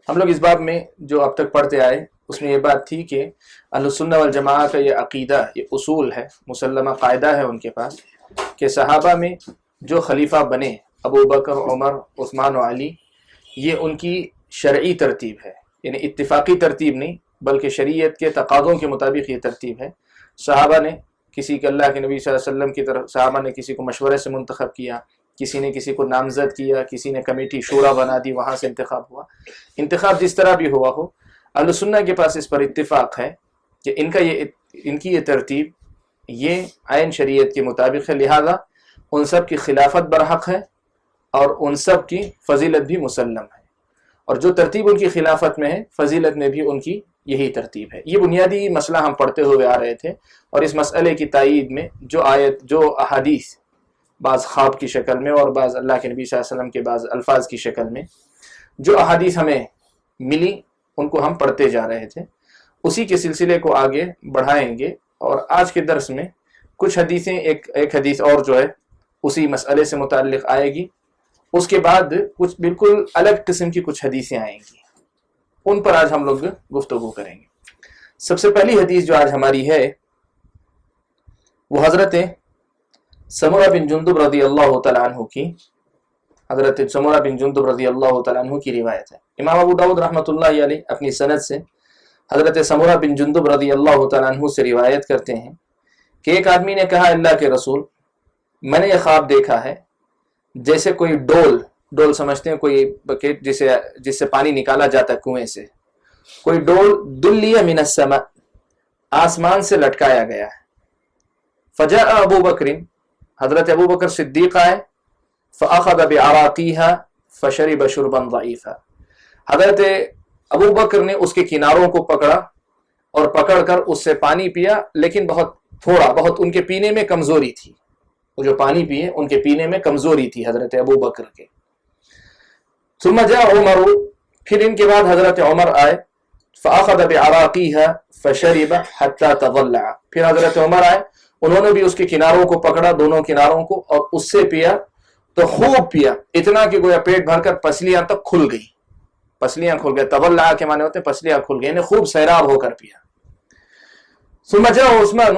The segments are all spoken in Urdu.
ہم لوگ اس باب میں جو اب تک پڑھتے آئے اس میں یہ بات تھی کہ اہل سنہ والجماعہ کا یہ عقیدہ، یہ اصول ہے، مسلمہ قاعدہ ہے ان کے پاس کہ صحابہ میں جو خلیفہ بنے، ابو بکر، عمر، عثمان و علی، یہ ان کی شرعی ترتیب ہے، یعنی اتفاقی ترتیب نہیں بلکہ شریعت کے تقاضوں کے مطابق یہ ترتیب ہے۔ صحابہ نے کسی کے، اللہ کے نبی صلی اللہ علیہ وسلم کی طرف صحابہ نے کسی کو مشورے سے منتخب کیا، کسی نے کسی کو نامزد کیا، کسی نے کمیٹی شورا بنا دی، وہاں سے انتخاب ہوا۔ انتخاب جس طرح بھی ہوا ہو، اہل سنہ کے پاس اس پر اتفاق ہے کہ ان کی یہ ترتیب یہ عین شریعت کے مطابق ہے، لہذا ان سب کی خلافت برحق ہے اور ان سب کی فضیلت بھی مسلم ہے، اور جو ترتیب ان کی خلافت میں ہے فضیلت میں بھی ان کی یہی ترتیب ہے۔ یہ بنیادی مسئلہ ہم پڑھتے ہوئے آ رہے تھے، اور اس مسئلے کی تائید میں جو احادیث بعض خواب کی شکل میں اور بعض اللہ کے نبی صلی اللہ علیہ وسلم کے بعض الفاظ کی شکل میں جو احادیث ہمیں ملی ان کو ہم پڑھتے جا رہے تھے، اسی کے سلسلے کو آگے بڑھائیں گے۔ اور آج کے درس میں کچھ حدیثیں، ایک حدیث اور جو ہے اسی مسئلے سے متعلق آئے گی، اس کے بعد کچھ بالکل الگ قسم کی کچھ حدیثیں آئیں گی، ان پر آج ہم لوگ گفتگو کریں گے۔ سب سے پہلی حدیث جو آج ہماری ہے وہ حضرت سمرہ بن جندب رضی اللہ تعالیٰ عنہ کی، حضرت سمرہ بن جندب رضی اللہ تعالیٰ عنہ کی روایت ہے۔ امام ابو داؤد رحمۃ اللہ علیہ اپنی سند سے حضرت سمرہ بن جندب رضی اللہ تعالیٰ عنہ سے روایت کرتے ہیں کہ ایک آدمی نے کہا، اللہ کے رسول، میں نے یہ خواب دیکھا ہے جیسے کوئی ڈول سمجھتے ہیں، کوئی بکیٹ جس سے پانی نکالا جاتا ہے کنویں سے، کوئی ڈول دلیہ من السماء، آسمان سے لٹکایا گیا ہے۔ فجاء ابو بکر، حضرت ابو بکر صدیق آئے، فاخذ بعراقیها فشرب شربا ضعیفا، حضرت ابو بکر نے اس کے کناروں کو پکڑا اور پکڑ کر اس سے پانی پیا، لیکن بہت تھوڑا، بہت ان کے پینے میں کمزوری تھی، وہ جو پانی پیے ان کے پینے میں کمزوری تھی حضرت ابو بکر کے۔ ثم جاء عمر، پھر ان کے بعد حضرت عمر آئے، فاخذ بعراقیها فشرب حتى تضلع، پھر حضرت عمر آئے، انہوں نے بھی اس کے کناروں کو پکڑا، دونوں کناروں کو، اور اس سے پیا تو خوب پیا، اتنا کہ گویا پیٹ بھر کر پسلیاں تک کھل گئی، پسلیاں کھل گئی، تضلع کے معنی ہوتے ہیں پسلیاں کھل گئی، یعنی خوب سیراب ہو کر پیا۔ ثم جاء عثمان،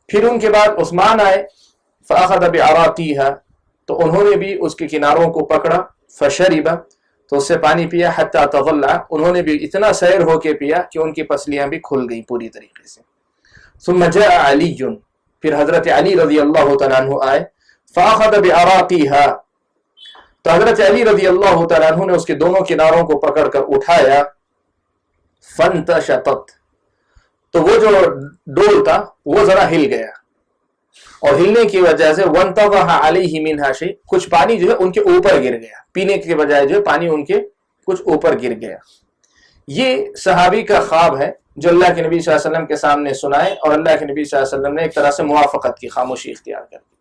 پھر ان کے بعد عثمان آئے، فاخذ بعراقیها، تو انہوں نے بھی اس کے کناروں کو پکڑا، فشرب، تو اس سے پانی پیا، حتی تضلع، انہوں نے بھی اتنا سیر ہو کے پیا کہ ان کی پسلیاں بھی کھل گئی پوری طریقے سے۔ ثم جاء علی، پھر حضرت علی رضی اللہ تعالیٰ عنہ آئے، فاخذ بعراقیها، تو حضرت علی رضی اللہ تعالیٰ عنہ نے اس کے دونوں کناروں کو پکڑ کر اٹھایا، فانتشطت، تو وہ جو ڈول تھا وہ ذرا ہل گیا، اور ہلنے کی وجہ سے وانتضح علیہ منها شیء، کچھ پانی جو ہے ان کے اوپر گر گیا، پینے کے بجائے جو ہے پانی ان کے کچھ اوپر گر گیا۔ یہ صحابی کا خواب ہے جو اللہ کے نبی صلی اللہ علیہ وسلم کے سامنے سنائے، اور اللہ کے نبی صلی اللہ علیہ وسلم نے ایک طرح سے موافقت کی، خاموشی اختیار کر دی۔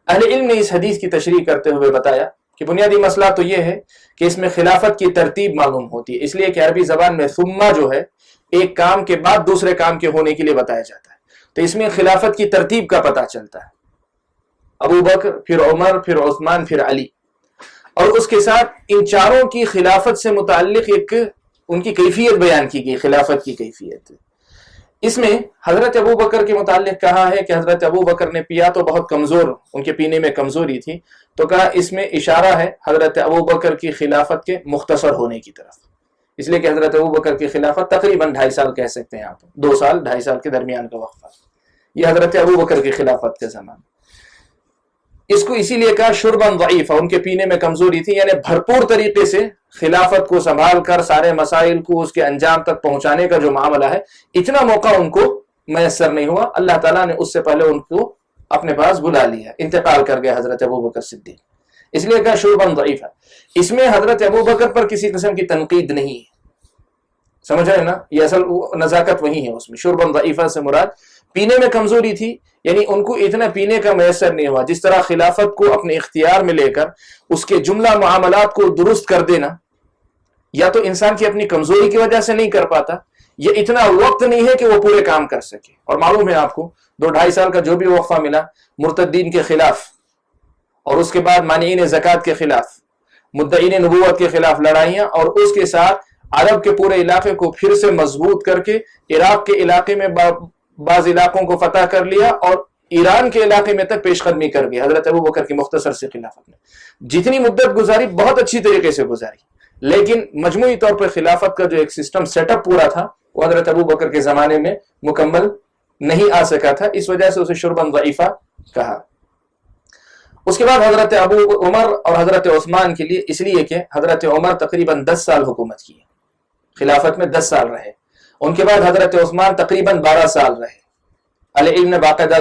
اہل علم نے اس حدیث کی تشریح کرتے ہوئے بتایا کہ بنیادی مسئلہ تو یہ ہے کہ اس میں خلافت کی ترتیب معلوم ہوتی ہے، اس لیے کہ عربی زبان میں ثم جو ہے ایک کام کے بعد دوسرے کام کے ہونے کے لیے بتایا جاتا ہے، تو اس میں خلافت کی ترتیب کا پتہ چلتا ہے، ابو بکر، پھر عمر، پھر عثمان، پھر علی، اور اس کے ساتھ ان چاروں کی خلافت سے متعلق ایک ان کی کیفیت بیان کی گئی، خلافت کی کیفیت۔ اس میں حضرت ابو بکر کے متعلق کہا ہے کہ حضرت ابو بکر نے پیا تو بہت کمزور، ان کے پینے میں کمزوری تھی، تو کہا اس میں اشارہ ہے حضرت ابو بکر کی خلافت کے مختصر ہونے کی طرف، اس لیے کہ حضرت ابو بکر کی خلافت تقریباً 2.5 سال کہہ سکتے ہیں آپ، 2 سال 2.5 سال کے درمیان کا وقفہ، یہ حضرت ابو بکر کی خلافت کا زمان۔ اس کو اسی لیے کہا شرباً ضعیفہ، ان کے پینے میں کمزوری تھی، یعنی بھرپور طریقے سے خلافت کو سنبھال کر سارے مسائل کو اس کے انجام تک پہنچانے کا جو معاملہ ہے، اتنا موقع ان کو میسر نہیں ہوا، اللہ تعالیٰ نے اس سے پہلے ان کو اپنے پاس بلا لیا، انتقال کر گیا حضرت ابو بکر صدیق، اس لیے کہا شرباً ضعیفہ۔ اس میں حضرت ابو بکر پر کسی قسم کی تنقید نہیں ہے، سمجھ رہے نا، یہ اصل نزاکت وہی ہے اس میں۔ شرباً ضعیفہ سے مراد پینے میں کمزوری تھی، یعنی ان کو اتنا پینے کا میسر نہیں ہوا، جس طرح خلافت کو اپنے اختیار میں لے کر اس کے جملہ معاملات کو درست کر دینا، یا تو انسان کی اپنی کمزوری کی وجہ سے نہیں کر پاتا، یہ اتنا وقت نہیں ہے کہ وہ پورے کام کر سکے۔ اور معلوم ہے آپ کو 2-2.5 سال کا جو بھی وقفہ ملا مرتدین کے خلاف، اور اس کے بعد مانعین زکوٰۃ کے خلاف، مدعین نبوت کے خلاف لڑائیاں، اور اس کے ساتھ عرب کے پورے علاقے کو پھر سے مضبوط کر کے عراق کے علاقے میں بعض علاقوں کو فتح کر لیا اور ایران کے علاقے میں تک پیش قدمی کر گیا حضرت ابو بکر کی مختصر سے خلافت میں. جتنی مدت گزاری بہت اچھی طریقے سے گزاری، لیکن مجموعی طور پر خلافت کا جو ایک سسٹم سیٹ اپ پورا تھا وہ حضرت ابو بکر کے زمانے میں مکمل نہیں آ سکا تھا، اس وجہ سے اسے شربن ضعیفہ کہا. اس کے بعد حضرت ابو عمر اور حضرت عثمان کے لیے، اس لیے کہ حضرت عمر تقریباً 10 سال حکومت کی، خلافت میں 10 سال رہے. ان کے بعد حضرت عثمان تقریباً 12 سال رہے. علی علم نے باقاعدہ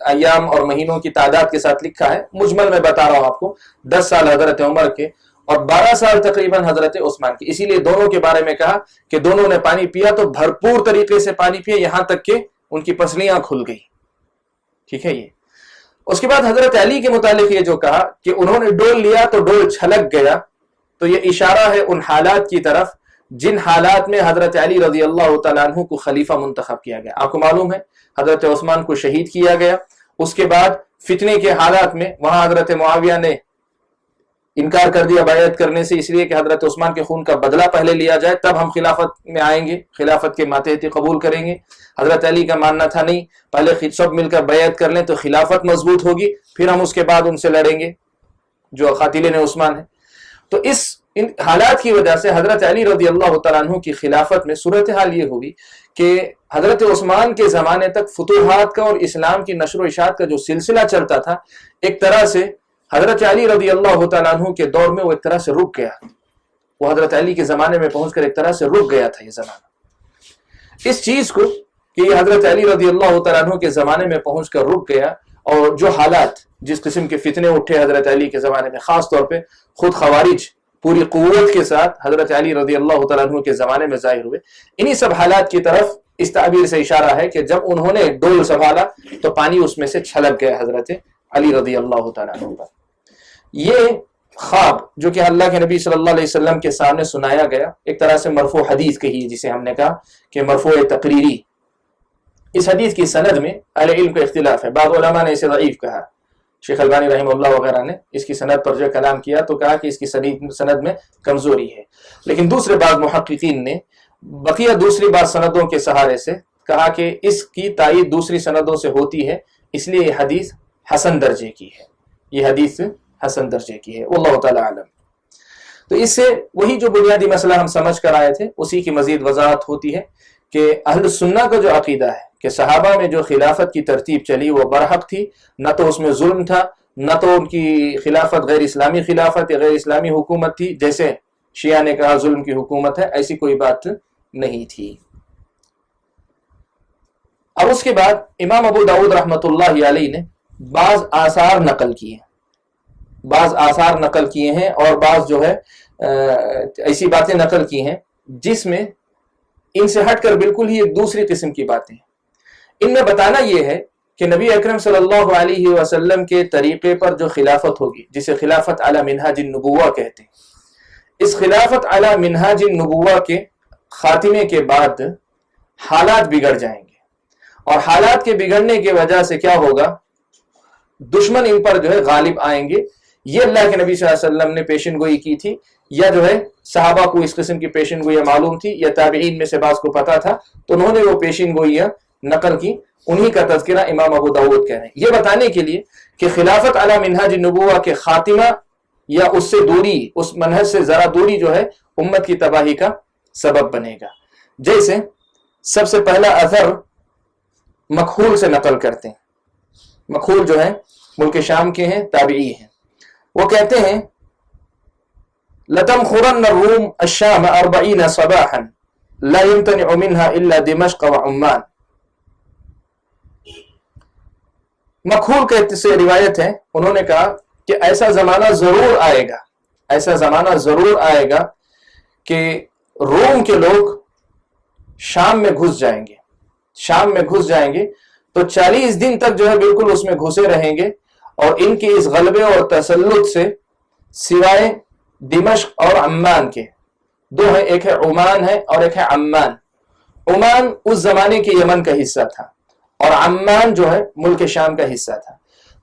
ایام اور مہینوں کی تعداد کے ساتھ لکھا ہے، مجمل میں بتا رہا ہوں آپ کو. 10 سال حضرت عمر کے اور 12 سال تقریباً حضرت عثمان کی. اسی لیے دونوں کے بارے میں کہا کہ دونوں نے پانی پیا تو بھرپور طریقے سے پانی پیا، یہاں تک کہ ان کی پسلیاں کھل گئی. ٹھیک ہے. یہ اس کے بعد حضرت علی کے متعلق یہ جو کہا کہ انہوں نے ڈول لیا تو ڈول چھلک گیا، تو یہ اشارہ ہے ان حالات کی طرف جن حالات میں حضرت علی رضی اللہ تعالیٰ عنہ کو خلیفہ منتخب کیا گیا. آپ کو معلوم ہے حضرت عثمان کو شہید کیا گیا، اس کے بعد فتنے کے حالات میں وہاں حضرت معاویہ نے انکار کر دیا بیعت کرنے سے، اس لیے کہ حضرت عثمان کے خون کا بدلہ پہلے لیا جائے تب ہم خلافت میں آئیں گے، خلافت کے ماتحتی قبول کریں گے. حضرت علی کا ماننا تھا نہیں، پہلے سب مل کر بیعت کر لیں تو خلافت مضبوط ہوگی، پھر ہم اس کے بعد ان سے لڑیں گے جو قاتلین عثمان ہیں. تو ان حالات کی وجہ سے حضرت علی رضی اللہ تعالیٰ عنہ کی خلافت میں صورتحال یہ ہوئی کہ حضرت عثمان کے زمانے تک فتوحات کا اور اسلام کی نشر و اشاعت کا جو سلسلہ چلتا تھا ایک طرح سے حضرت علی رضی اللہ تعالیٰ عنہ کے دور میں وہ ایک طرح سے رک گیا. وہ حضرت علی کے زمانے میں پہنچ کر ایک طرح سے رک گیا تھا یہ زمانہ. اس چیز کو کہ یہ حضرت علی رضی اللہ تعالیٰ عنہ کے زمانے میں پہنچ کر رک گیا، اور جو حالات جس قسم کے فتنے اٹھے حضرت علی کے زمانے میں، خاص طور پہ خود خوارج پوری قوت کے ساتھ حضرت علی رضی اللہ تعالیٰ عنہ کے زمانے میں ظاہر ہوئے، انہی سب حالات کی طرف اس تعبیر سے اشارہ ہے کہ جب انہوں نے ڈول سنبھالا تو پانی اس میں سے چھلک گیا حضرت علی رضی اللہ تعالیٰ عنہ پر. یہ خواب جو کہ اللہ کے نبی صلی اللہ علیہ وسلم کے سامنے سنایا گیا، ایک طرح سے مرفوع حدیث کہی جسے ہم نے کہا کہ مرفوع تقریری. اس حدیث کی سند میں اہل علم کا اختلاف ہے، بعض علماء نے اسے ضعیف کہا، شیخ البانی رحمہ اللہ وغیرہ نے اس کی سند پر جو کلام کیا تو کہا کہ اس کی سند میں کمزوری ہے. لیکن دوسرے بعض محققین نے بقیہ دوسری بعض سندوں کے سہارے سے کہا کہ اس کی تائید دوسری سندوں سے ہوتی ہے، اس لیے یہ حدیث حسن درجے کی ہے. یہ حدیث حسن درجے کی ہے، واللہ تعالی عالم. تو اس سے وہی جو بنیادی مسئلہ ہم سمجھ کر آئے تھے اسی کی مزید وضاحت ہوتی ہے کہ اہل سنہ کا جو عقیدہ ہے کہ صحابہ میں جو خلافت کی ترتیب چلی وہ برحق تھی، نہ تو اس میں ظلم تھا، نہ تو ان کی خلافت غیر اسلامی خلافت یا غیر اسلامی حکومت تھی جیسے شیعہ نے کہا ظلم کی حکومت ہے، ایسی کوئی بات نہیں تھی. اب اس کے بعد امام ابو داؤد رحمۃ اللہ علیہ نے بعض آثار نقل کیے ہیں اور بعض جو ہے ایسی باتیں نقل کی ہیں جس میں ان سے ہٹ کر بالکل ہی ایک دوسری قسم کی باتیں ہیں. ان میں بتانا یہ ہے کہ نبی اکرم صلی اللہ علیہ وسلم کے طریقے پر جو خلافت ہوگی جسے خلافت علی منہاج النبوہ کہتے ہیں، اس خلافت علی منہاج النبوہ کے خاتمے کے بعد حالات بگڑ جائیں گے، اور حالات کے بگڑنے کی وجہ سے کیا ہوگا، دشمن ان پر جو ہے غالب آئیں گے. یہ اللہ کے نبی صلی اللہ علیہ وسلم نے پیشن گوئی کی تھی، یا جو ہے صحابہ کو اس قسم کی پیشن گوئیاں معلوم تھی، یا تابعین میں سے بعض کو پتا تھا تو انہوں نے وہ پیشن گوئیاں نقل کی. انہی کا تذکرہ امام ابو داؤد کہہ رہے ہیں یہ بتانے کے لیے کہ خلافت علی منہاج النبوہ کے خاتمہ یا اس سے دوری، اس منہج سے ذرا دوری جو ہے امت کی تباہی کا سبب بنے گا. جیسے سب سے پہلا اثر مکحول سے نقل کرتے ہیں. مکحول جو ہے ملک شام کے ہیں، تابعی ہیں. وہ کہتے ہیں لَتَمْخُرَنَّ الرُّومُ الشَّامَ 40 صَبَاحًا لَا يَمْتَنِعُ مِنْهَا إِلَّا دِمَشْقَ وَعُمَّانَ. مکحول کہتے سے روایت ہے، انہوں نے کہا کہ ایسا زمانہ ضرور آئے گا کہ روم کے لوگ شام میں گھس جائیں گے تو 40 دن تک جو ہے بالکل اس میں گھسے رہیں گے، اور ان کی اس غلبے اور تسلط سے سوائے دمشق اور عمان کے، دو ہیں، ایک ہے عمان ہے اور ایک ہے عمان. عمان اس زمانے کے یمن کا حصہ تھا اور عمان جو ہے ملک شام کا حصہ تھا.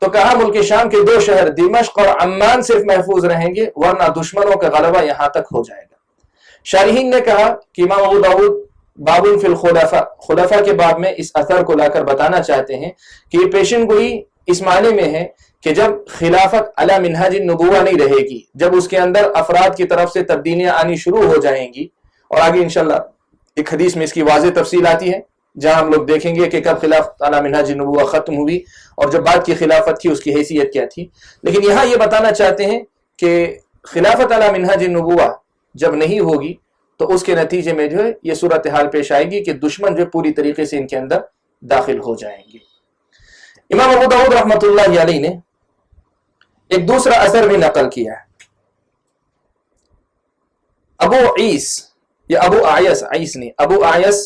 تو کہا ملک شام کے 2 شہر دمشق اور عمان صرف محفوظ رہیں گے، ورنہ دشمنوں کا غلبہ یہاں تک ہو جائے گا. شارحین نے کہا کہ امام ابو داؤد بابن فی الخلفاء، خلفاء کے باب میں اس اثر کو لا کر بتانا چاہتے ہیں کہ یہ پیشن گوئی اس معنی میں ہے کہ جب خلافت علی منہاج النبوہ نہیں رہے گی، جب اس کے اندر افراد کی طرف سے تبدیلیاں آنی شروع ہو جائیں گی، اور آگے انشاءاللہ ایک حدیث میں اس کی واضح تفصیل آتی ہے جہاں ہم لوگ دیکھیں گے کہ کب خلافت علی منہاج النبوہ ختم ہوئی اور جب بعد کی خلافت تھی اس کی حیثیت کیا تھی. لیکن یہاں یہ بتانا چاہتے ہیں کہ خلافت علی منہاج النبوہ جب نہیں ہوگی تو اس کے نتیجے میں جو ہے یہ صورتحال پیش آئے گی کہ دشمن جو پوری طریقے سے ان کے اندر داخل ہو جائیں گے. امام ابو داؤد رحمۃ اللہ علیہ نے ایک دوسرا اثر بھی نقل کیا ہے. ابو عیس یا ابو آیس، عیس نے ابو آیس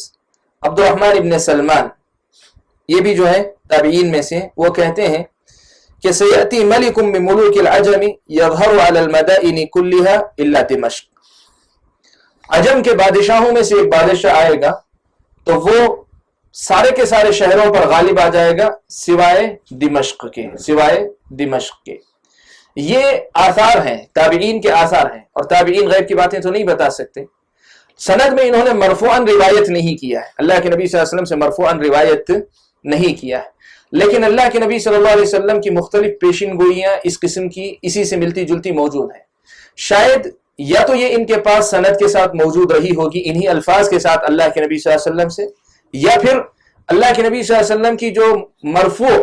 عبد الرحمن ابن سلمان، یہ بھی جو ہے تابعین میں سے، وہ کہتے ہیں کہ سیأتی ملک من ملوک العجم یظہر علی المدائن کلھا الا دمشق، عجم کے بادشاہوں میں سے ایک بادشاہ آئے گا تو وہ سارے کے سارے شہروں پر غالب آ جائے گا سوائے دمشق کے، سوائے دمشق کے. یہ آثار ہیں، تابعین کے آثار ہیں، اور تابعین غیب کی باتیں تو نہیں بتا سکتے. سند میں انہوں نے مرفوعاً روایت نہیں کیا ہے، اللہ کے نبی صلی اللہ علیہ وسلم سے مرفوعاً روایت نہیں کیا ہے، لیکن اللہ کے نبی صلی اللہ علیہ وسلم کی مختلف پیشن گوئیاں اس قسم کی اسی سے ملتی جلتی موجود ہیں. شاید یا تو یہ ان کے پاس سند کے ساتھ موجود رہی ہوگی انہی الفاظ کے ساتھ اللہ کے نبی صلی اللہ علیہ وسلم سے، یا پھر اللہ کے نبی صلی اللہ علیہ وسلم کی جو مرفوع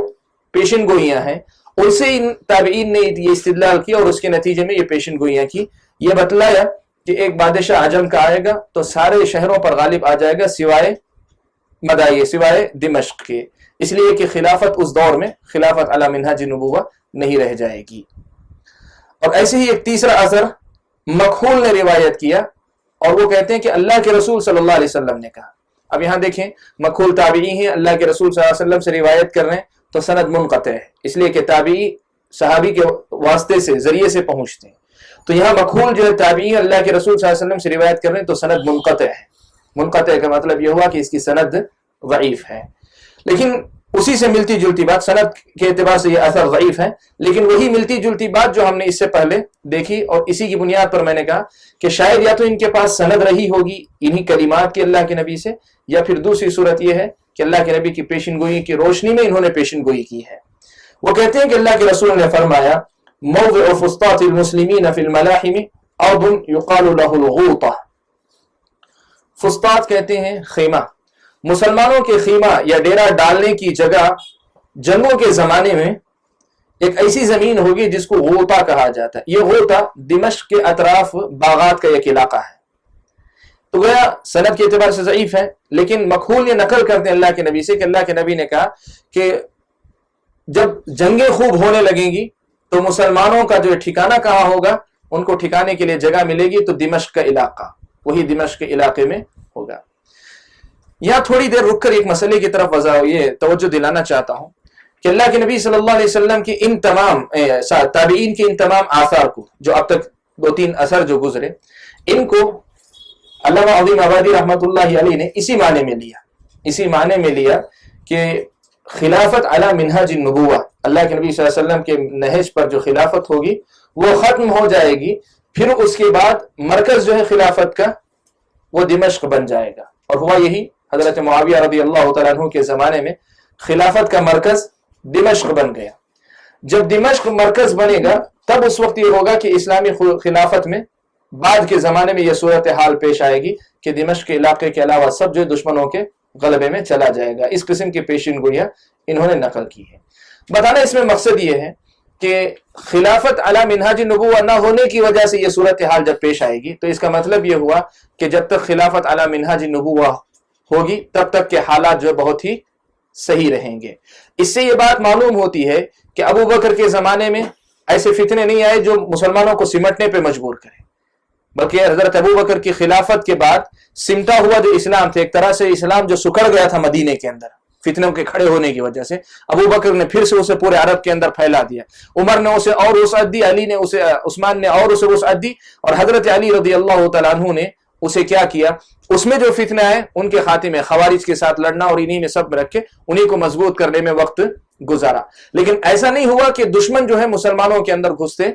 پیشن گوئیاں ہیں ان سے ان تابعین نے یہ استدلال کیا اور اس کے نتیجے میں یہ پیشن گوئیاں کی. یہ بتلایا کہ ایک بادشاہ عجم کا آئے گا تو سارے شہروں پر غالب آ جائے گا سوائے مدائن، سوائے دمشق کے، اس لیے کہ خلافت اس دور میں خلافت علی منہاج النبوہ نہیں رہ جائے گی. اور ایسے ہی ایک تیسرا اثر مکحول نے روایت کیا اور وہ کہتے ہیں کہ اللہ کے رسول صلی اللہ علیہ وسلم نے کہا. اب یہاں دیکھیں مکحول تابعی ہیں، اللہ کے رسول صلی اللہ علیہ وسلم سے روایت کر رہے ہیں تو سند منقطع ہے، اس لیے کہ تابعی صحابی کے واسطے سے ذریعے سے پہنچتے ہیں. تو یہاں مکحول جو ہے تابعی اللہ کے رسول صلی اللہ علیہ وسلم سے روایت کر رہے ہیں تو سند منقطع ہے. منقطع کا مطلب یہ ہوا کہ اس کی سند ضعیف ہے، لیکن اسی سے ملتی جلتی بات، سند کے اعتبار سے یہ اثر ضعیف ہے لیکن وہی ملتی جلتی بات جو ہم نے اس سے پہلے دیکھی، اور اسی کی بنیاد پر میں نے کہا کہ شاید یا تو ان کے پاس سند رہی ہوگی انہی کلمات کی اللہ کے نبی سے، یا پھر دوسری صورت یہ ہے کہ اللہ کے نبی کی پیشن گوئی کی روشنی میں انہوں نے پیشن گوئی کی ہے. وہ کہتے ہیں کہ اللہ کے رسول نے فرمایا موضع فسطاط المسلمین فی الملاحم ارض یقال له الغوطہ. فسطاط کہتے ہیں خیمہ، مسلمانوں کے خیمہ یا ڈیرا ڈالنے کی جگہ جنگوں کے زمانے میں ایک ایسی زمین ہوگی جس کو غوطہ کہا جاتا ہے. یہ غوطہ دمشق کے اطراف باغات کا ایک علاقہ ہے. تو گویا سند کے اعتبار سے ضعیف ہے، لیکن مکحول یہ نقل کرتے ہیں اللہ کے نبی سے کہ اللہ کے نبی نے کہا کہ جب جنگیں خوب ہونے لگیں گی تو مسلمانوں کا جو ٹھکانہ کہاں ہوگا، ان کو ٹھکانے کے لیے جگہ ملے گی تو دمشق کا علاقہ، وہی دمشق کے علاقے میں ہوگا. یہاں تھوڑی دیر رک کر ایک مسئلے کی طرف یہ توجہ دلانا چاہتا ہوں کہ اللہ کے نبی صلی اللہ علیہ وسلم کی ان تمام تابعین کے ان تمام آثار کو، جو اب تک 2-3 اثر جو گزرے، ان کو علامہ عظیم آبادی رحمۃ اللہ علیہ نے اسی معنی میں لیا کہ خلافت علی منہاج النبوہ، اللہ کے نبی صلی اللہ علیہ وسلم کے نہج پر جو خلافت ہوگی وہ ختم ہو جائے گی، پھر اس کے بعد مرکز جو ہے خلافت کا وہ دمشق بن جائے گا. اور ہوا یہی، حضرت معاویہ رضی اللہ تعالیٰ عنہ کے زمانے میں خلافت کا مرکز دمشق بن گیا. جب دمشق مرکز بنے گا تب اس وقت یہ ہوگا کہ اسلامی خلافت میں بعد کے زمانے میں یہ صورتحال پیش آئے گی کہ دمشق کے علاقے کے علاوہ سب جو دشمنوں کے غلبے میں چلا جائے گا. اس قسم کی پیشن گوئیاں انہوں نے نقل کی ہے. بتانا اس میں مقصد یہ ہے کہ خلافت علی منہاج النبوہ نہ ہونے کی وجہ سے یہ صورتحال جب پیش آئے گی تو اس کا مطلب یہ ہوا کہ جب تک خلافت علی منہاج النبوہ ہوگی تب تک کے حالات جو بہت ہی صحیح رہیں گے. اس سے یہ بات معلوم ہوتی ہے کہ ابو بکر کے زمانے میں ایسے فتنے نہیں آئے جو مسلمانوں کو سمٹنے پہ مجبور کریں، بلکہ حضرت ابو بکر کی خلافت کے بعد سمٹا ہوا جو اسلام تھا، ایک طرح سے اسلام جو سکڑ گیا تھا مدینے کے اندر فتنوں کے کھڑے ہونے کی وجہ سے، ابو بکر نے پھر سے اسے پورے عرب کے اندر پھیلا دیا. عمر نے اسے اور وسعت دی، علی نے اسے، عثمان نے اور اسے وسعت دی، اور حضرت علی رضی اللہ تعالیٰ عنہ نے اسے کیا کیا، اس میں جو فتنہ ہے ان کے خاتمے، خوارج کے ساتھ لڑنا اور انہی میں سب رکھ کے انہی کو مضبوط کرنے میں وقت گزارا. لیکن ایسا نہیں ہوا کہ دشمن جو ہے مسلمانوں کے اندر گھستے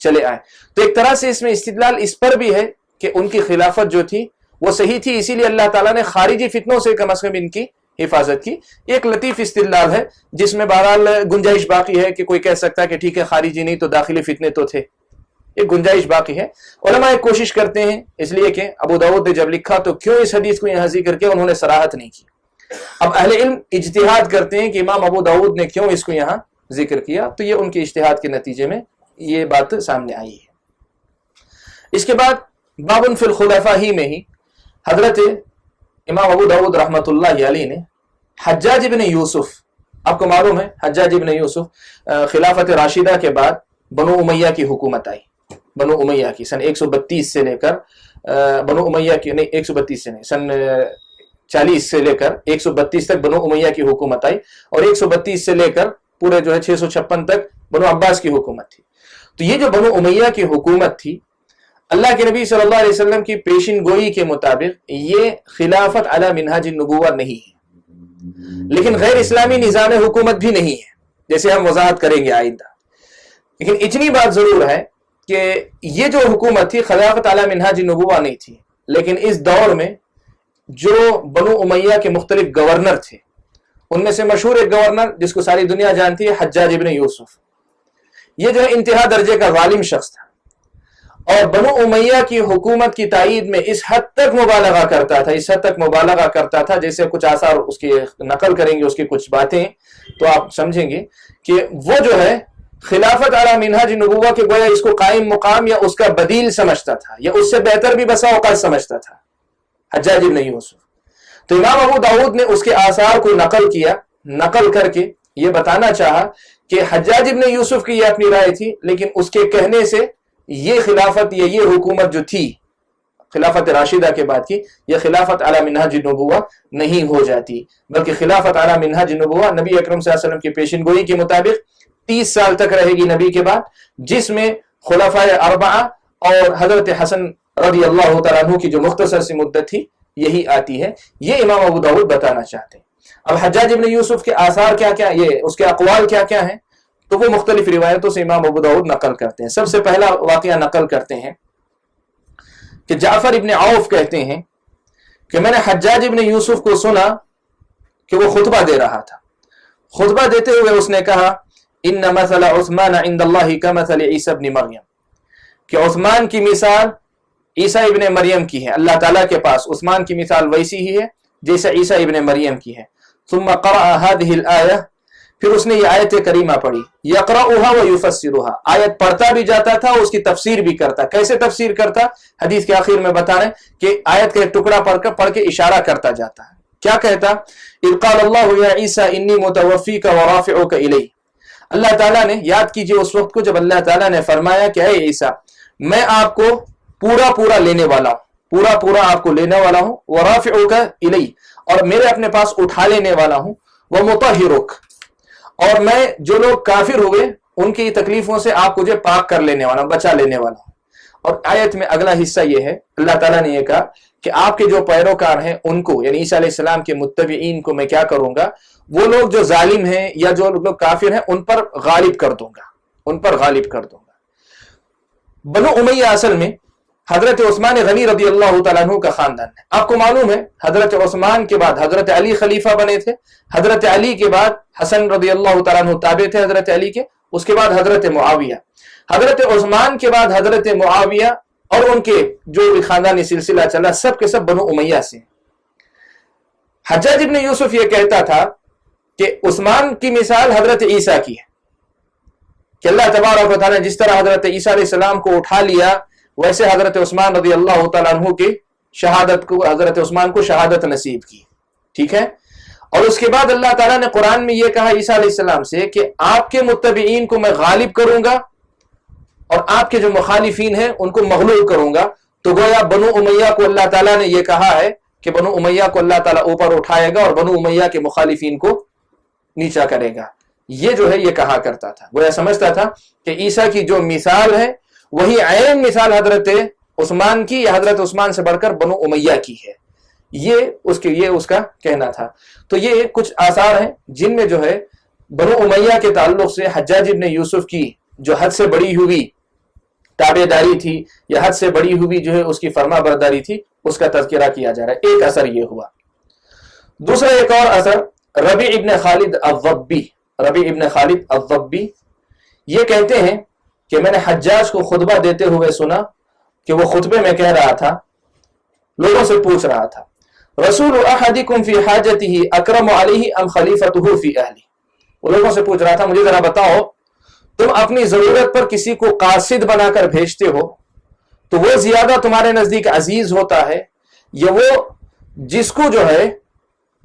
چلے آئے. تو ایک طرح سے اس میں استدلال اس پر بھی ہے کہ ان کی خلافت جو تھی وہ صحیح تھی، اسی لیے اللہ تعالیٰ نے خارجی فتنوں سے کم از کم ان کی حفاظت کی۔ ایک لطیف استدلال ہے جس میں بہرحال گنجائش باقی ہے کہ کوئی کہہ سکتا ہے کہ ٹھیک ہے خارجی نہیں تو داخلی فتنے تو تھے، ایک گنجائش باقی ہے۔ علماء ایک کوشش کرتے ہیں، اس لیے کہ ابو داؤد نے جب لکھا تو کیوں اس حدیث کو یہاں ذکر کیا، انہوں نے صراحت نہیں کی۔ اب اہل علم اجتہاد کرتے ہیں کہ امام ابو داؤد نے کیوں اس کو یہاں ذکر کیا، تو یہ ان کے اجتہاد کے نتیجے میں یہ بات سامنے آئی ہے۔ اس کے بعد بابن فی الخلفاء ہی میں ہی حضرت امام ابو داؤد رحمۃ اللہ علیہ نے حجاج ابن یوسف، آپ کو معلوم ہے حجاج ابن یوسف خلافت راشدہ کے بعد بنو امیہ کی حکومت آئی، بنو امیہ کی سن 132 سے لے کر بنو امیہ کی نہیں 132 سے نہیں سن 40 سے لے کر 132 تک بنو امیہ کی حکومت آئی، اور 132 سے لے کر پورے جو ہے 656 تک بنو عباس کی حکومت تھی۔ تو یہ جو بنو امیہ کی حکومت تھی، اللہ کے نبی صلی اللہ علیہ وسلم کی پیشن گوئی کے مطابق یہ خلافت علی منہاج النبوہ نہیں ہے، لیکن غیر اسلامی نظام حکومت بھی نہیں ہے، جیسے ہم وضاحت کریں گے آئندہ۔ لیکن اتنی بات ضرور ہے کہ یہ جو حکومت تھی خلافت علی منہاج النبوہ نہیں تھی، لیکن اس دور میں جو بنو امیہ کے مختلف گورنر تھے، ان میں سے مشہور ایک گورنر جس کو ساری دنیا جانتی ہے حجاج ابن یوسف، یہ جو ہے انتہا درجے کا ظالم شخص تھا، اور بنو امیہ کی حکومت کی تائید میں اس حد تک مبالغہ کرتا تھا، جیسے کچھ آثار اس کی نقل کریں گے، اس کی کچھ باتیں تو آپ سمجھیں گے کہ وہ جو ہے خلافت علی منہاج النبوہ کے گویا اس کو قائم مقام یا اس کا بدیل سمجھتا تھا، یا اس سے بہتر بھی بسا اوقات سمجھتا تھا حجاج ابن یوسف۔ تو امام ابو داؤد نے اس کے آثار کو نقل کر کے یہ بتانا چاہا کہ حجاج ابن یوسف کی یہ اپنی رائے تھی، لیکن اس کے کہنے سے یہ خلافت یا یہ حکومت جو تھی خلافت راشدہ کے بعد کی، یہ خلافت علی منہاج النبوہ نہیں ہو جاتی، بلکہ خلافت علی منہاج النبوہ نبی اکرم صلی اللہ علیہ وسلم کی پیشن گوئی کے مطابق 30 سال تک رہے گی نبی کے بعد، جس میں خلفائے اربعہ اور حضرت حسن رضی اللہ تعالیٰ عنہ کی جو مختصر سی مدت تھی یہی آتی ہے۔ یہ امام ابو داؤد بتانا چاہتے ہیں۔ اب حجاج ابن یوسف کے آثار کیا کیا، یہ اس کے اقوال کیا کیا ہیں، تو وہ مختلف روایتوں سے امام ابو داؤد نقل کرتے ہیں۔ سب سے پہلا واقعہ نقل کرتے ہیں کہ جعفر ابن عوف کہتے ہیں کہ میں نے حجاج ابن یوسف کو سنا کہ وہ خطبہ دے رہا تھا، خطبہ دیتے ہوئے اس نے کہا ان مثل عثمان عند اللہ کمثل عیسی ابن مریم، کہ عثمان کی مثال عیسیٰ ابن مریم کی ہے، اللہ تعالیٰ کے پاس عثمان کی مثال ویسی ہی ہے جیسے عیسیٰ ابن مریم کی ہے۔ ثم قرأ هذه الآیہ، پھر اس نے یہ آیت کریمہ پڑھی، یقرأها ویفسرها، آیت پڑھتا بھی جاتا تھا اور اس کی تفسیر بھی کرتا۔ کیسے تفسیر کرتا؟ حدیث کے آخر میں بتا رہے ہیں کہ آیت کا ایک ٹکڑا پڑھ کے اشارہ کرتا جاتا ہے۔ کیا کہتا؟ اذ قال اللہ یا عیسیٰ انی متوفیک ورافعک الی، اللہ تعالیٰ نے، یاد کیجئے اس وقت کو جب اللہ تعالیٰ نے فرمایا کہ اے عیسیٰ میں آپ کو پورا لینے والا ہوں، پورا آپ کو لینے والا ہوں، ورافعک الی، اور میرے اپنے پاس اٹھا لینے والا ہوں، ومطہرک، اور میں جو لوگ کافر ہوئے ان کی تکلیفوں سے آپ کو جو پاک کر لینے والا ہوں، بچا لینے والا ہوں۔ اور آیت میں اگلا حصہ یہ ہے، اللہ تعالیٰ نے یہ کہا کہ آپ کے جو پیروکار ہیں ان کو، یعنی عیسیٰ علیہ السلام کے متبعین کو میں کیا کروں گا، وہ لوگ جو ظالم ہیں یا جو لوگ کافر ہیں ان پر غالب کر دوں گا۔ بنو امیہ اصل میں حضرت عثمان غنی رضی اللہ تعالیٰ عنہ کا خاندان ہے۔ آپ کو معلوم ہے حضرت عثمان کے بعد حضرت علی خلیفہ بنے تھے، حضرت علی کے بعد حسن رضی اللہ تعالیٰ عنہ تابع تھے حضرت علی کے، اس کے بعد حضرت معاویہ، حضرت عثمان کے بعد حضرت معاویہ، اور ان کے جو بھی خاندانی سلسلہ چلا سب کے سب بنو امیہ سے۔ حجاج ابن یوسف یہ کہتا تھا کہ عثمان کی مثال حضرت عیسیٰ کی ہے، کہ اللہ تبارک و تعالیٰ نے جس طرح حضرت عیسیٰ علیہ السلام کو اٹھا لیا، ویسے حضرت عثمان رضی اللہ تعالیٰ عنہ کی شہادت کو، حضرت عثمان کو شہادت نصیب کی، ٹھیک ہے۔ اور اس کے بعد اللہ تعالیٰ نے قرآن میں یہ کہا عیسیٰ علیہ السلام سے کہ آپ کے متبعین کو میں غالب کروں گا اور آپ کے جو مخالفین ہیں ان کو مغلوب کروں گا۔ تو گویا بنو امیہ کو اللہ تعالیٰ نے یہ کہا ہے کہ بنو امیہ کو اللہ تعالیٰ اوپر اٹھائے گا اور بنو امیہ کے مخالفین کو نیچا کرے گا، یہ جو ہے یہ کہا کرتا تھا۔ گویا سمجھتا تھا کہ عیسیٰ کی جو مثال ہے وہی عین مثال حضرت عثمان کی یا حضرت عثمان سے بڑھ کر بنو امیہ کی ہے، یہ اس کا کہنا تھا۔ تو یہ کچھ آثار ہیں جن میں جو ہے بنو امیہ کے تعلق سے حجاج ابن یوسف کی جو حد سے بڑی ہوئی تابعداری تھی یا حد سے بڑی ہوئی جو ہے اس کی فرما برداری تھی، اس کا تذکرہ کیا جا رہا ہے۔ ایک اثر یہ ہوا۔ دوسرا ایک اور اثر ربیع ابن خالد الضبی، ربیع ابن خالد الضبی یہ کہتے ہیں کہ میں نے حجاج کو خطبہ دیتے ہوئے سنا کہ وہ خطبے میں کہہ رہا تھا، لوگوں سے پوچھ رہا تھا، رسول احدکم فی حاجتہ اکرم علیہ ام خلیفتہ فی اہلہ۔ وہ لوگوں سے پوچھ رہا تھا، مجھے ذرا بتاؤ، تم اپنی ضرورت پر کسی کو قاصد بنا کر بھیجتے ہو تو وہ زیادہ تمہارے نزدیک عزیز ہوتا ہے یا وہ جس کو جو ہے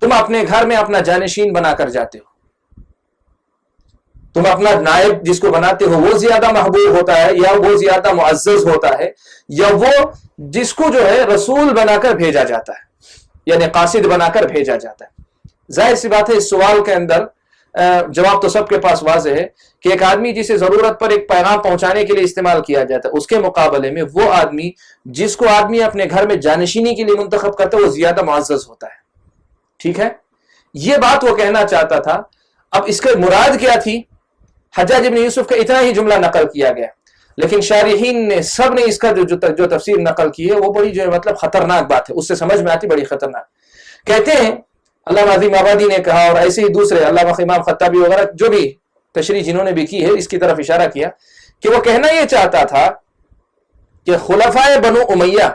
تم اپنے گھر میں اپنا جانشین بنا کر جاتے ہو، تم اپنا نائب جس کو بناتے ہو وہ زیادہ محبوب ہوتا ہے یا وہ زیادہ معزز ہوتا ہے یا وہ جس کو جو ہے رسول بنا کر بھیجا جاتا ہے، یعنی قاصد بنا کر بھیجا جاتا ہے؟ ظاہر سی بات ہے اس سوال کے اندر جواب تو سب کے پاس واضح ہے کہ ایک آدمی جسے ضرورت پر ایک پیغام پہنچانے کے لیے استعمال کیا جاتا ہے، اس کے مقابلے میں وہ آدمی جس کو آدمی اپنے گھر میں جانشینی کے لیے منتخب کرتا ہے وہ زیادہ معزز ہوتا ہے۔ ٹھیک ہے، یہ بات وہ کہنا چاہتا تھا۔ اب اس کا مراد کیا تھی؟ حجاج ابن یوسف کا اتنا ہی جملہ نقل کیا گیا، لیکن شارحین نے سب نے اس کا جو تفسیر نقل کی ہے وہ بڑی جو ہے مطلب خطرناک بات ہے، اس سے سمجھ میں آتی بڑی خطرناک۔ کہتے ہیں علامہ عظیم آبادی نے کہا اور ایسے ہی دوسرے علامہ امام خطابی وغیرہ جو بھی تشریح جنہوں نے بھی کی ہے اس کی طرف اشارہ کیا کہ وہ کہنا یہ چاہتا تھا کہ خلفائے بنو امیہ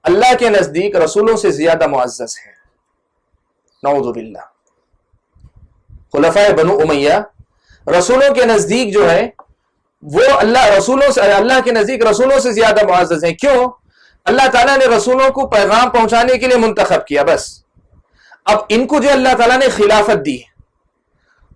اللہ کے نزدیک رسولوں سے زیادہ معزز ہیں، نعوذ باللہ۔ خلفائے بنو امیہ رسولوں کے نزدیک جو ہے وہ اللہ کے نزدیک رسولوں سے زیادہ معزز ہیں۔ کیوں؟ اللہ تعالیٰ نے رسولوں کو پیغام پہنچانے کے لیے منتخب کیا، بس اب ان کو جو اللہ تعالیٰ نے خلافت دی ہے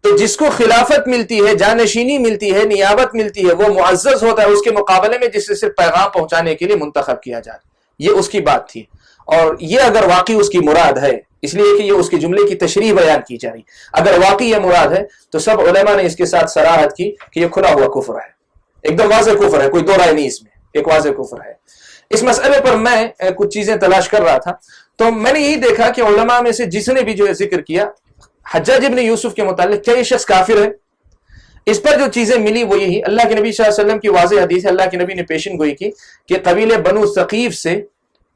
تو جس کو خلافت ملتی ہے، جانشینی ملتی ہے، نیابت ملتی ہے، وہ معزز ہوتا ہے اس کے مقابلے میں جس سے صرف پیغام پہنچانے کے لیے منتخب کیا جائے۔ یہ اس کی بات تھی، اور یہ اگر واقعی اس کی مراد ہے، اس لیے کہ یہ اس کے جملے کی تشریح بیان کی جا رہی، اگر واقعی یہ مراد ہے تو سب علماء نے اس کے ساتھ صراحت کی کہ یہ کھلا ہوا کفر ہے، ایک دم واضح کفر ہے، کوئی دو رائے نہیں اس میں، ایک واضح کفر ہے۔ اس مسئلے پر میں کچھ چیزیں تلاش کر رہا تھا تو میں نے یہی دیکھا کہ علماء میں سے جس نے بھی جو ہے ذکر کیا حجاج ابن یوسف کے متعلق کیا یہ شخص کافر ہے، اس پر جو چیزیں ملی وہ یہی، اللہ کے نبی صلی اللہ علیہ وسلم کی واضح حدیث ہے، اللہ کے نبی نے پیشن گوئی کی کہ قبیلے بنو ثقیف سے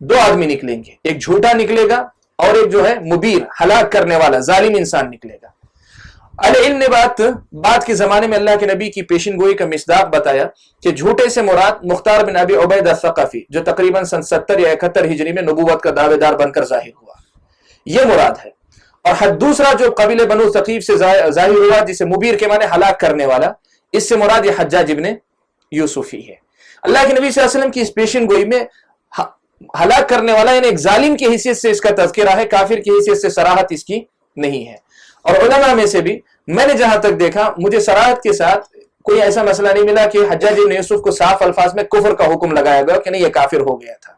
دو آدمی نکلیں گے، ایک جھوٹا نکلے گا اور ایک جو ہے مبیر، ہلاک کرنے والا ظالم انسان نکلے گا۔ اہل علم نے بات کے زمانے میں اللہ کے نبی کی پیشن گوئی کا مصداق بتایا کہ جھوٹے سے مراد مختار بن ابی عبید الثقفی جو تقریباً سن 70 یا 71 ہجری میں نبوت کا دعوے دار بن کر ظاہر ہوا، یہ مراد ہے۔ اور دوسرا جو قبیلے بنو ثقیف سے ظاہر ہوا جسے مبیر کے معنی ہلاک کرنے والا، اس سے مراد یہ حجاج ابن یوسف ہی ہے۔ اللہ کے نبی صلی اللہ علیہ وسلم کی اس پیشن گوئی میں ہلاک کرنے والا یعنی ایک ظالم کی حیثیت سے اس کا تذکرہ ہے، کافر کی حیثیت سے صراحت اس کی نہیں ہے۔ اور علماء میں سے بھی میں نے جہاں تک دیکھا مجھے صراحت کے ساتھ کوئی ایسا مسئلہ نہیں ملا کہ حجاج ابن یوسف کو صاف الفاظ میں کفر کا حکم لگایا گیا کہ نہیں یہ کافر ہو گیا تھا۔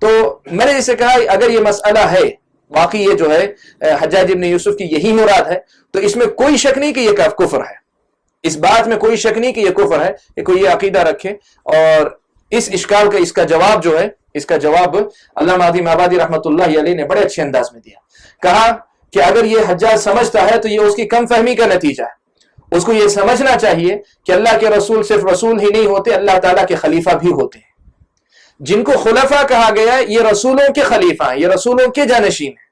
تو میں نے جسے کہا اگر یہ مسئلہ ہے واقعی یہ جو ہے حجاج ابن یوسف کی یہی مراد ہے تو اس میں کوئی شک نہیں کہ یہ کفر ہے، اس بات میں کوئی شک نہیں کہ یہ کفر ہے کہ کوئی یہ عقیدہ رکھے۔ اور اس اشکال کا اس کا جواب جو ہے، اس کا جواب علامہ عظیم آبادی رحمۃ اللہ علیہ نے بڑے اچھے انداز میں دیا، کہا کہ اگر یہ حجاج سمجھتا ہے تو یہ اس کی کم فہمی کا نتیجہ ہے، اس کو یہ سمجھنا چاہیے کہ اللہ کے رسول صرف رسول ہی نہیں ہوتے، اللہ تعالیٰ کے خلیفہ بھی ہوتے ہیں۔ جن کو خلفاء کہا گیا یہ رسولوں کے خلیفہ ہیں، یہ رسولوں کے جانشین ہیں،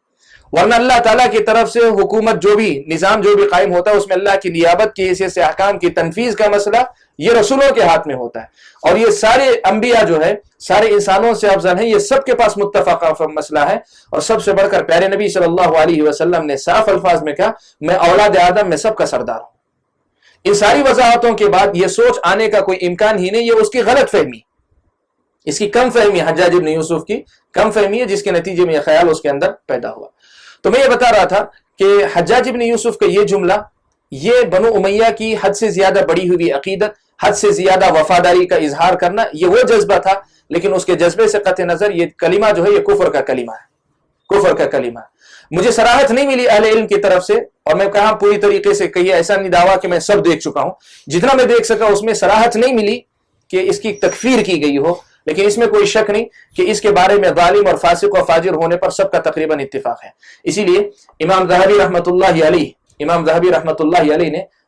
ورنہ اللہ تعالیٰ کی طرف سے حکومت جو بھی نظام جو بھی قائم ہوتا ہے اس میں اللہ کی نیابت کی حیثیت سے احکام کی تنفیذ کا مسئلہ یہ رسولوں کے ہاتھ میں ہوتا ہے۔ اور یہ سارے انبیاء جو ہے سارے انسانوں سے افضل ہیں، یہ سب کے پاس متفق مسئلہ ہے۔ اور سب سے بڑھ کر پیارے نبی صلی اللہ علیہ وسلم نے صاف الفاظ میں کہا میں اولاد آدم میں سب کا سردار ہوں۔ ان ساری وضاحتوں کے بعد یہ سوچ آنے کا کوئی امکان ہی نہیں، یہ اس کی غلط فہمی، اس کی کم فہمی، حجاج ابن یوسف کی کم فہمی ہے جس کے نتیجے میں یہ خیال اس کے اندر پیدا ہوا۔ تو میں یہ بتا رہا تھا کہ حجاج ابن یوسف کا یہ جملہ یہ بنو امیہ کی حد سے زیادہ بڑی ہوئی عقیدت، حد سے زیادہ وفاداری کا اظہار کرنا، یہ وہ جذبہ تھا، لیکن اس کے جذبے سے قطع نظر یہ کلمہ جو ہے یہ کفر کا کلمہ ہے، کفر کا کلمہ ہے۔ مجھے صراحت نہیں ملی اہل علم کی طرف سے، اور میں کہا پوری طریقے سے کہیے ایسا نہیں دعویٰ کہ میں سب دیکھ چکا ہوں، جتنا میں دیکھ سکا اس میں صراحت نہیں ملی کہ اس کی تکفیر کی گئی ہو، لیکن اس میں کوئی شک نہیں کہ اس کے بارے میں ظالم اور فاسق و فاجر ہونے پر سب کا تقریباً اتفاق ہے۔ اسی لیے امام ذہبی رحمۃ اللہ علیہ نے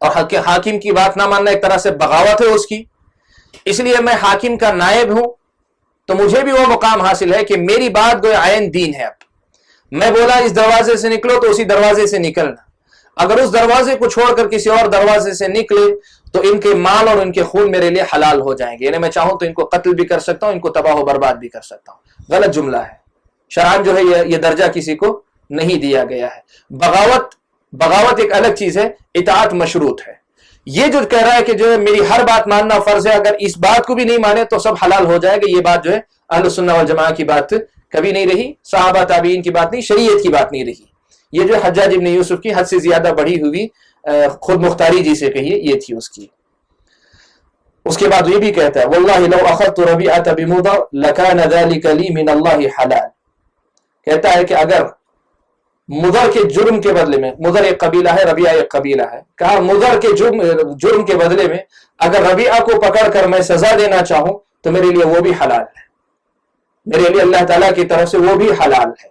اور حاکم کی بات نہ ماننا ایک طرح سے بغاوت ہے اس کی، اس لیے میں حاکم کا نائب ہوں تو مجھے بھی وہ مقام حاصل ہے کہ میری بات گویا عین دین ہے۔ اب میں بولا اس دروازے سے نکلو تو اسی دروازے سے نکلنا، اگر اس دروازے کو چھوڑ کر کسی اور دروازے سے نکلے تو ان کے مال اور ان کے خون میرے لیے حلال ہو جائیں گے، یعنی میں چاہوں تو ان کو قتل بھی کر سکتا ہوں، ان کو تباہ و برباد بھی کر سکتا ہوں۔ غلط جملہ ہے، شرعاً جو ہے یہ درجہ کسی کو نہیں دیا گیا ہے۔ بغاوت ایک الگ چیز ہے، اطاعت مشروط ہے۔ یہ جو کہہ رہا ہے کہ جو ہے میری ہر بات ماننا فرض ہے، اگر اس بات کو بھی نہیں مانے تو سب حلال ہو جائے گا، یہ بات جو ہے اہل سنہ والجماعہ کی بات کبھی نہیں رہی، صحابہ تابعین کی بات نہیں، شریعت کی بات نہیں رہی۔ یہ جو حجاج ابن یوسف کی حد سے زیادہ بڑھی ہوئی خود مختاری جسے کہیے یہ تھی اس کی۔ اس کے بعد یہ بھی کہتا ہے واللہ لو اخذت ربیعۃ بمضر لکان ذلک لی من اللہ حلال، کہتا ہے کہ اگر مضر کے جرم کے بدلے میں، مضر ایک قبیلہ ہے، ربیعہ ایک قبیلہ ہے، کہا مضر کے جرم کے بدلے میں اگر ربیعہ کو پکڑ کر میں سزا دینا چاہوں تو میرے لیے وہ بھی حلال ہے، میرے لیے اللہ تعالیٰ کی طرف سے وہ بھی حلال ہے،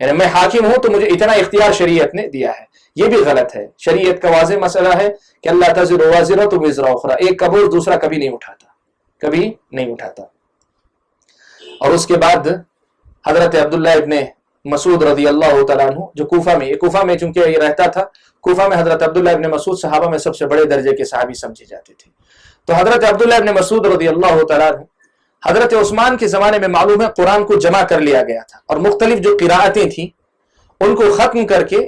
یعنی میں حاکم ہوں تو مجھے اتنا اختیار شریعت نے دیا ہے۔ یہ بھی غلط ہے، شریعت کا واضح مسئلہ ہے کہ اللہ تزر وازرۃ وزر اخری، ایک کا بوجھ دوسرا کبھی نہیں اٹھاتا، کبھی نہیں اٹھاتا۔ اور اس کے بعد حضرت عبداللہ ابن مسعود رضی اللہ تعالیٰ عنہ جو کوفہ میں چونکہ یہ رہتا تھا، کوفہ میں حضرت عبداللہ ابن مسعود صحابہ میں سب سے بڑے درجے کے صحابی سمجھے جاتے تھے۔ تو حضرت عبداللہ ابن مسعود رضی اللہ تعالیٰ عنہ حضرت عثمان کے زمانے میں معلوم ہے قرآن کو جمع کر لیا گیا تھا، اور مختلف جو قراءتیں تھیں ان کو ختم کر کے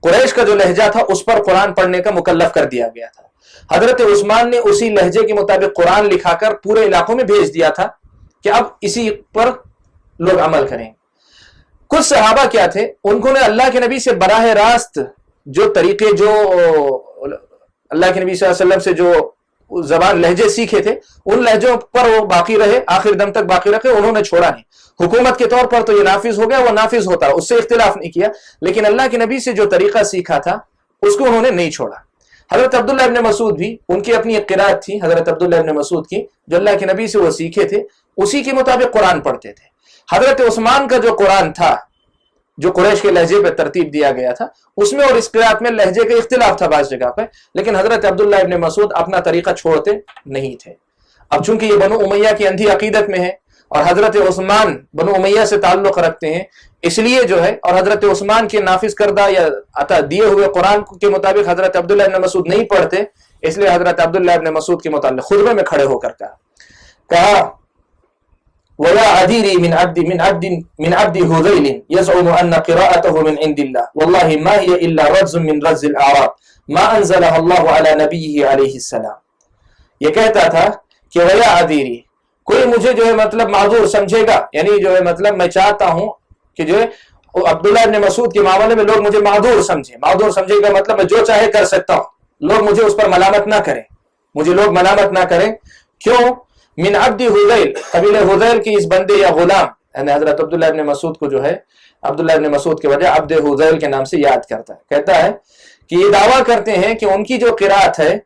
قریش کا جو لہجہ تھا اس پر قرآن پڑھنے کا مکلف کر دیا گیا تھا۔ حضرت عثمان نے اسی لہجے کے مطابق قرآن لکھا کر پورے علاقوں میں بھیج دیا تھا کہ اب اسی پر لوگ عمل کریں۔ کچھ صحابہ کیا تھے، ان کو نے اللہ کے نبی سے براہ راست جو طریقے، جو اللہ کے نبی صلی اللہ علیہ وسلم سے جو زبان لہجے سیکھے تھے ان لہجوں پر وہ باقی رہے، آخر دم تک باقی رکھے، انہوں نے چھوڑا نہیں۔ حکومت کے طور پر تو یہ نافذ ہو گیا، وہ نافذ ہوتا ہے، اس سے اختلاف نہیں کیا، لیکن اللہ کے نبی سے جو طریقہ سیکھا تھا اس کو انہوں نے نہیں چھوڑا۔ حضرت عبداللہ ابن مسعود بھی، ان کی اپنی ایک قرات تھی حضرت عبداللہ ابن مسعود کی، جو اللہ کے نبی سے وہ سیکھے تھے، اسی کے مطابق قرآن پڑھتے تھے۔ حضرت عثمان کا جو قرآن تھا، جو قریش کے لہجے پہ ترتیب دیا گیا تھا، اس میں اور اس قرات میں لہجے کا اختلاف تھا بعض جگہ پہ، لیکن حضرت عبداللہ ابن مسعود اپنا طریقہ چھوڑتے نہیں تھے۔ اب چونکہ یہ بنو امیہ کی اندھی عقیدت میں ہے اور حضرت عثمان بنو امیہ سے تعلق رکھتے ہیں، اس لیے جو ہے، اور حضرت عثمان کے نافذ کردہ یا عطا دیے ہوئے قرآن کے مطابق حضرت عبداللہ ابن مسعود نہیں پڑھتے، اس لیے حضرت عبداللہ ابن مسعود کے متعلق خطبے میں کھڑے ہو کر کہا وَيَا عَدِيرِي مِنْ عَبْدِ هُذَيْلٍ يَزْعُمُ أَنَّ قِرَاءَتَهُ مِنْ عِنْدِ اللَّهِ وَاللَّهِ مَا هِيَ إِلَّا رَجْزٌ مِنْ رَجْزِ الْأَعْرَابِ مَا أَنزَلَهَا اللَّهُ عَلَى نَبِيِّهِ عَلَيْهِ السَّلَامِ، یہ کہتا تھا کہ وَيَا عَدِيرِي، کوئی مجھے جو ہے مطلب معذور سمجھے گا، یعنی جو ہے مطلب میں چاہتا ہوں کہ جو ہے عبداللہ ابن مسعود کے معاملے میں لوگ مجھے معذور سمجھیں۔ معذور سمجھے گا مطلب میں جو چاہے کر سکتا ہوں، لوگ مجھے اس پر ملامت نہ کریں، مجھے لوگ ملامت نہ کریں۔ کیوں؟ من عبد حذیل، قبیلہ حذیل کی اس بندے یا غلام، یعنی حضرت عبداللہ ابن مسعود کو جو ہے عبداللہ ابن مسعود کے وجہ عبد حذیل کے نام سے یاد کرتا ہے۔ کہتا ہے کہ یہ دعویٰ کرتے ہیں کہ ان کی جو قرات ہے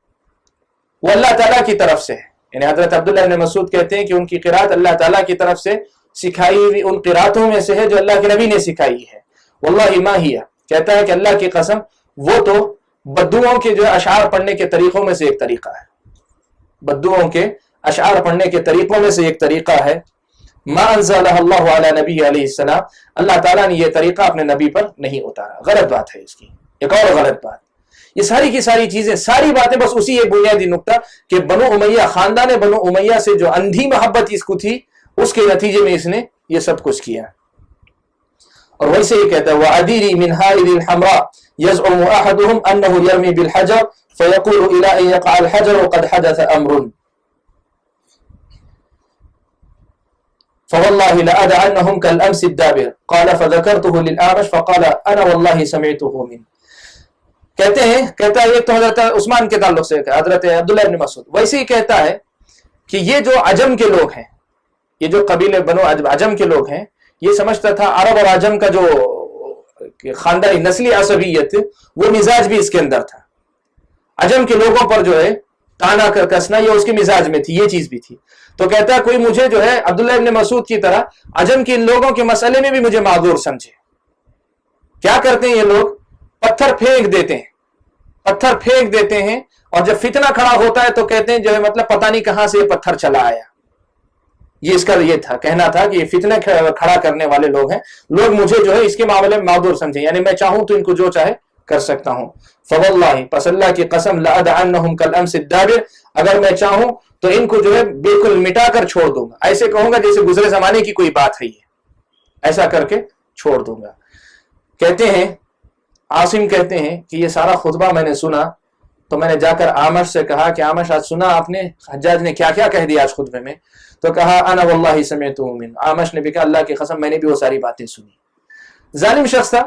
وہ اللہ تعالیٰ کی طرف سے ہے، یعنی حضرت عبداللہ ابن مسعود کہتے ہیں کہ ان کی قرات اللہ تعالیٰ کی طرف سے سکھائی ہوئی ان قراتوں میں سے ہے جو اللہ کے نبی نے سکھائی ہے۔ واللہ ما ہی، کہتا ہے کہ اللہ کی قسم وہ تو بددعاؤں کے جو اشعار پڑھنے کے طریقوں میں سے ایک طریقہ ہے، بددعاؤں کے اشعار پڑھنے کے طریقوں میں سے ایک طریقہ ہے۔ ما انزلہ اللہ علی نبی علیہ السلام، اللہ تعالیٰ نے یہ طریقہ اپنے نبی پر نہیں اتارا۔ غلط بات ہے اس کی، ایک اور غلط بات۔ یہ ساری کی ساری چیزیں، ساری باتیں بس اسی ایک بنیادی نقطہ کہ بنو امیہ، خاندان بنو امیہ سے جو اندھی محبت اس کو تھی، اس کے نتیجے میں اس نے یہ سب کچھ کیا۔ اور ویسے ہی کہتا ہے وَعَدِيرِي مِنْ هَائِذِ الْحَمْرَاءِ يَزْعُمُ أَحَدُهُمْ أَنَّهُ يَرْمِي بِالْحَجَرِ فَيَقُولُ إِلَىٰ أَنْ يَقَعَ الْحَجَرُ قَدْ حَدَثَ أَمْرٌ فوالله لأدعنهم كالأمس الدابر قال فذكرته للأعمش فقال أنا والله سمعته منه۔ کہتا ہے ایک تو حضرت عثمان کے تعلق سے حضرت عبداللہ ابن مسعود ویسے ہی کہتا ہے کہ یہ جو عجم کے لوگ ہیں، یہ جو قبیلے بنو عجم کے لوگ ہیں، یہ سمجھتا تھا عرب اور عجم کا جو خاندانی نسلی عصبیت، وہ مزاج بھی اس کے اندر تھا۔ عجم کے لوگوں پر جو ہے تانا کر کسنا، یہ اس کے مزاج میں تھی، یہ چیز بھی تھی۔ تو کہتا ہے کوئی مجھے جو ہے عبداللہ ابن مسعود کی طرح عجم کے ان لوگوں کے مسئلے میں بھی مجھے معذور سمجھے۔ کیا کرتے ہیں یہ لوگ؟ پتھر پھینک دیتے ہیں، پتھر پھینک دیتے ہیں، اور جب فتنہ کھڑا ہوتا ہے تو کہتے ہیں جو ہے مطلب پتہ نہیں کہاں سے یہ پتھر چلا آیا. یہ اس کا یہ تھا، کہنا تھا کہ یہ فتنہ کھڑا کرنے والے لوگ ہیں، لوگ مجھے جو ہے اس کے معاملے میں معذور سمجھیں، یعنی میں چاہوں تو ان کو جو چاہے کر سکتا ہوں. فواللہ، پس اللہ کی قسم، لأدعنہم کالامس الدابر، اگر میں چاہوں تو ان کو جو ہے بالکل مٹا کر چھوڑ دوں گا، ایسے کہوں گا جیسے گزرے زمانے کی کوئی بات ہے، یہ ایسا کر کے چھوڑ دوں گا. کہتے ہیں عاصم کہتے ہیں کہ یہ سارا خطبہ میں نے سنا تو میں نے جا کر عامش سے کہا کہ عامش آج سنا آپ نے حجاج نے کیا کیا کہہ دیا آج خطبے میں؟ تو کہا انا واللہ سمعتہ من، عامش نے بھی کہا اللہ کی قسم میں نے بھی وہ ساری باتیں سنی. ظالم شخص تھا،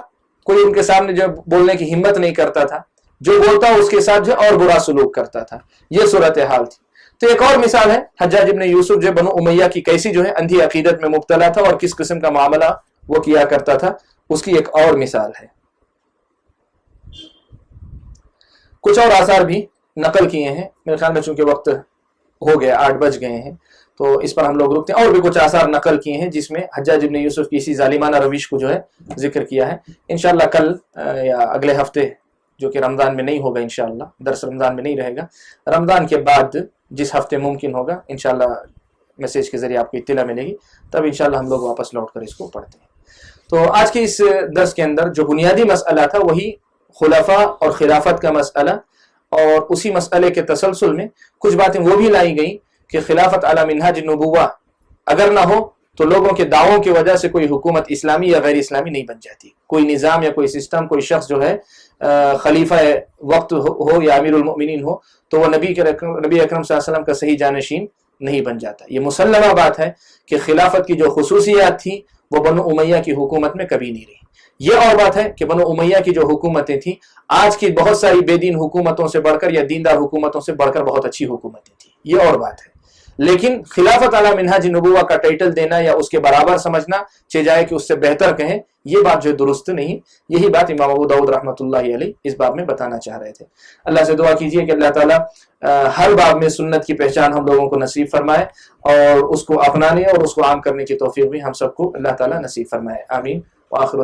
کوئی ان کے سامنے جو بولنے کی ہمت نہیں کرتا تھا، جو بولتا اس کے ساتھ جو اور برا سلوک کرتا تھا. یہ صورتحال تھی. تو ایک اور مثال ہے حجاج ابن یوسف جو بنو امیہ کی کیسی جو ہے اندھی عقیدت میں مبتلا تھا اور کس قسم کا معاملہ وہ کیا کرتا تھا، اس کی ایک اور مثال ہے. کچھ اور آثار بھی نقل کیے ہیں، میرے خیال میں چونکہ وقت ہو گیا، 8 بج گئے ہیں، تو اس پر ہم لوگ رکتے ہیں. اور بھی کچھ آثار نقل کیے ہیں جس میں حجاج ابن یوسف کی اسی ظالمانہ روش کو جو ہے ذکر کیا ہے. انشاءاللہ کل یا اگلے ہفتے، جو کہ رمضان میں نہیں ہوگا انشاءاللہ، درس رمضان میں نہیں رہے گا، رمضان کے بعد جس ہفتے ممکن ہوگا انشاءاللہ میسیج کے ذریعے آپ کو اطلاع ملے گی، تب انشاءاللہ ہم لوگ واپس لوٹ کر اس کو پڑھتے ہیں. تو آج کے اس درس کے اندر جو بنیادی مسئلہ تھا وہی خلفاء اور خلافت کا مسئلہ، اور اسی مسئلے کے تسلسل میں کچھ باتیں وہ بھی لائی گئیں کہ خلافت علی منہاج النبوہ اگر نہ ہو تو لوگوں کے دعووں کی وجہ سے کوئی حکومت اسلامی یا غیر اسلامی نہیں بن جاتی. کوئی نظام یا کوئی سسٹم، کوئی شخص جو ہے خلیفہ وقت ہو یا امیر المؤمنین ہو تو وہ نبی اکرم صلی اللہ علیہ وسلم کا صحیح جانشین نہیں بن جاتا. یہ مسلمہ بات ہے کہ خلافت کی جو خصوصیات تھی وہ بنو امیہ کی حکومت میں کبھی نہیں رہی. یہ اور بات ہے کہ بنو امیہ کی جو حکومتیں تھیں آج کی بہت ساری بے دین حکومتوں سے بڑھ کر یا دیندار حکومتوں سے بڑھ کر بہت اچھی حکومتیں تھیں، یہ اور بات ہے. لیکن خلافت علی منہاج النبوہ کا ٹائٹل دینا یا اس کے برابر سمجھنا، چہ جائے کہ اس سے بہتر کہیں، یہ بات جو درست نہیں. یہی بات امام ابو داؤد رحمۃ اللہ علیہ اس باب میں بتانا چاہ رہے تھے. اللہ سے دعا کیجئے کہ اللہ تعالیٰ ہر باب میں سنت کی پہچان ہم لوگوں کو نصیب فرمائے اور اس کو اپنانے اور اس کو عام کرنے کی توفیق بھی ہم سب کو اللہ تعالیٰ نصیب فرمائے. آمین. وآخر